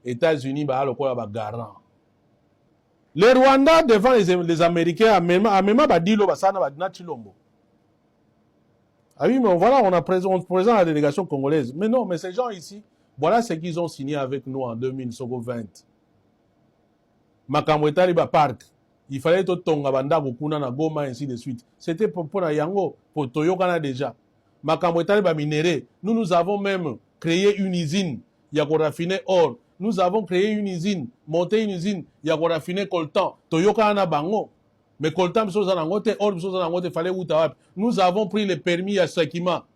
États-Unis ba lokola ba garant. Les Rwandais devant les Américains a même ba dilo ba sana ba na Chilombo. Ah oui, mais voilà, on présente la délégation congolaise. Mais non, mais ces gens ici, voilà ce qu'ils ont signé avec nous en 2020. Makambo etali ba parc. Il fallait tout tonga banda kuna na Goma ainsi de suite. C'était pour na yango, pour Toyokana déjà. Makambo etali ba minéré. Nous avons même créé une usine. Yako raffiner or. Nous avons créé une usine, monté une usine. Yako raffiner coltan. Toyokana na bango. Mais coltan biso za nango te, or biso za nango te, fallait uta wapi. Nous avons pris les permis à Sakima.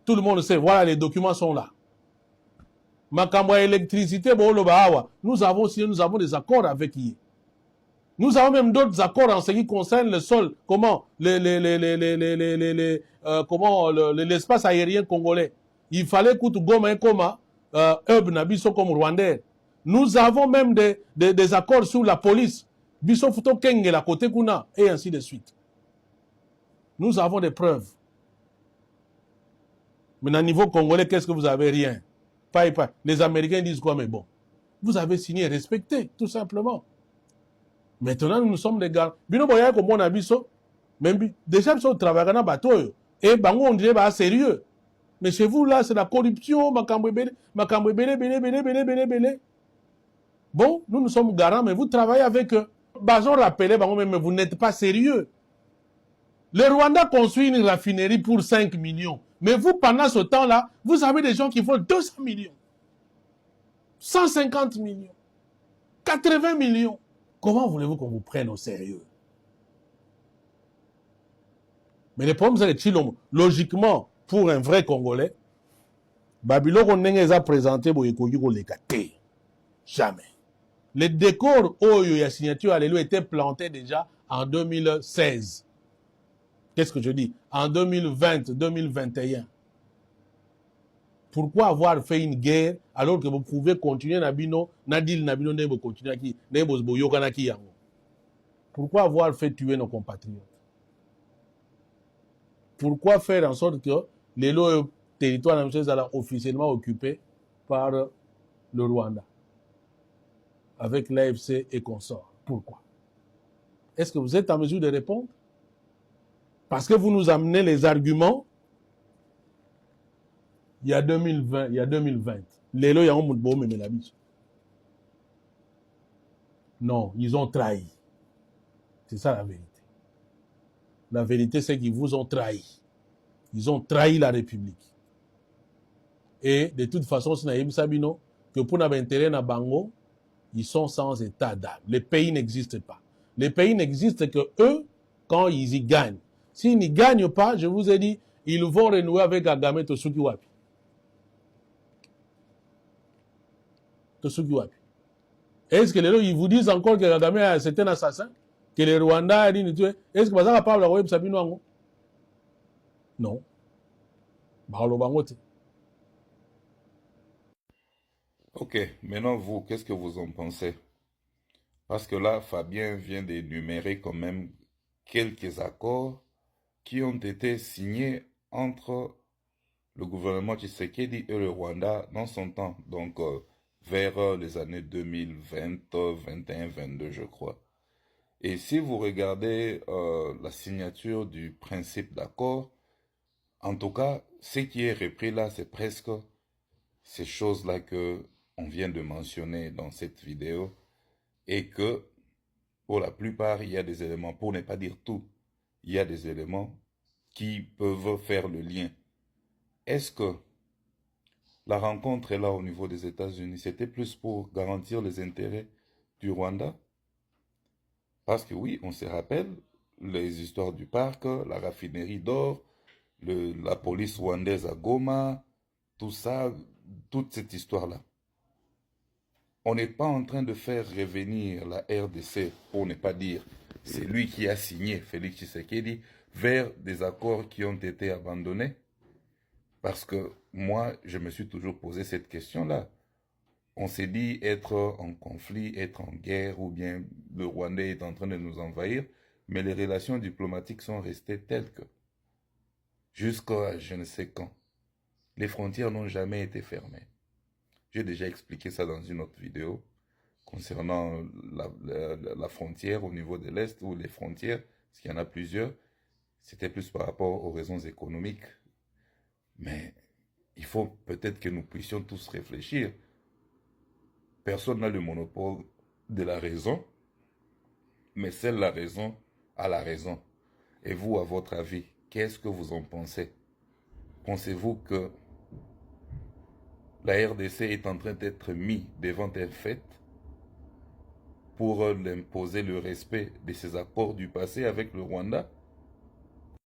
Tout le monde sait. Voilà, les documents sont là. Makambo électricité, nous avons signé, nous avons des accords avec qui. Nous avons même d'autres accords en ce qui concerne le sol. Comment l'espace aérien congolais. Il fallait que Goma et Koma, Nabiso comme Rwandais. Nous avons même des accords sur la police. Biso Futo Kenge, la côté Kuna, et ainsi de suite. Nous avons des preuves. Mais au niveau congolais, qu'est-ce que vous avez? Rien. Pas. Les Américains disent quoi? Mais bon, vous avez signé, respecté, tout simplement. Maintenant, nous sommes des gars. Bino boya comme on a biso, même déjà biso travaillent dans bateau. Et bango on dirait bah sérieux. Mais chez vous là, c'est la corruption, makambo bele. Bon, nous sommes garants, mais vous travaillez avec eux. Bazon rappelé bango mais vous n'êtes pas sérieux. Le Rwanda construit une raffinerie pour 5 millions. Mais vous, pendant ce temps-là, vous avez des gens qui font 200 millions. 150 millions. 80 millions. Comment voulez-vous qu'on vous prenne au sérieux? Mais le problème, c'est que Chilombo, logiquement, pour un vrai Congolais, Babylone, on a présenté jamais. Les décors, la signature, alléluia, étaient plantés déjà en 2016. Qu'est-ce que je dis? En 2020, 2021. Pourquoi avoir fait une guerre alors que vous pouvez continuer Nabino, Nadil Nabino, Nebo continuer qui, Nebo Boyokanaki Yango? Pourquoi avoir fait tuer nos compatriotes? Pourquoi faire en sorte que les territoires soient officiellement occupés par le Rwanda avec l'AFC et consorts? Pourquoi? Est-ce que vous êtes en mesure de répondre? Parce que vous nous amenez les arguments. Il y a 2020, il y a 2020. Les lois, non, ils ont trahi. C'est ça la vérité. La vérité, c'est qu'ils vous ont trahi. Ils ont trahi la République. Et de toute façon, si Naïm Sabino, que pour n'avoir intérêt à Bango, ils sont sans état d'âme. Les pays n'existent pas. Les pays n'existent que eux quand ils y gagnent. S'ils n'y gagnent pas, je vous ai dit, ils vont renouer avec Kagame Tosuki Wapi. Tosuki Wapi. Est-ce que les gens, ils vous disent encore que Kagame c'est un assassin? Que les Rwandais a dit, est-ce que ça va pas la Sabino? Non. Ok, maintenant vous, qu'est-ce que vous en pensez? Parce que là, Fabien vient d'énumérer quand même quelques accords qui ont été signés entre le gouvernement Tshisekedi et le Rwanda dans son temps, donc vers les années 2020, 21, 22, je crois. Et si vous regardez la signature du principe d'accord, en tout cas, ce qui est repris là, c'est presque ces choses-là que on vient de mentionner dans cette vidéo, et que pour la plupart, il y a des éléments, pour ne pas dire tout, il y a des éléments qui peuvent faire le lien. Est-ce que la rencontre est là au niveau des États-Unis, c'était plus pour garantir les intérêts du Rwanda? Parce que oui, on se rappelle les histoires du parc, la raffinerie d'or, la police rwandaise à Goma, tout ça, toute cette histoire-là. On n'est pas en train de faire revenir la RDC, pour ne pas dire, c'est lui qui a signé, Félix Tshisekedi, vers des accords qui ont été abandonnés. Parce que moi, je me suis toujours posé cette question-là. On s'est dit être en conflit, être en guerre, ou bien le Rwandais est en train de nous envahir, mais les relations diplomatiques sont restées telles que, jusqu'à je ne sais quand, les frontières n'ont jamais été fermées. J'ai déjà expliqué ça dans une autre vidéo concernant la frontière au niveau de l'Est ou les frontières, parce qu'il y en a plusieurs. C'était plus par rapport aux raisons économiques. Mais il faut peut-être que nous puissions tous réfléchir. Personne n'a le monopole de la raison, mais seule la raison a la raison. Et vous, à votre avis, qu'est-ce que vous en pensez? Pensez-vous que la RDC est en train d'être mise devant un fait pour l'imposer le respect de ses accords du passé avec le Rwanda?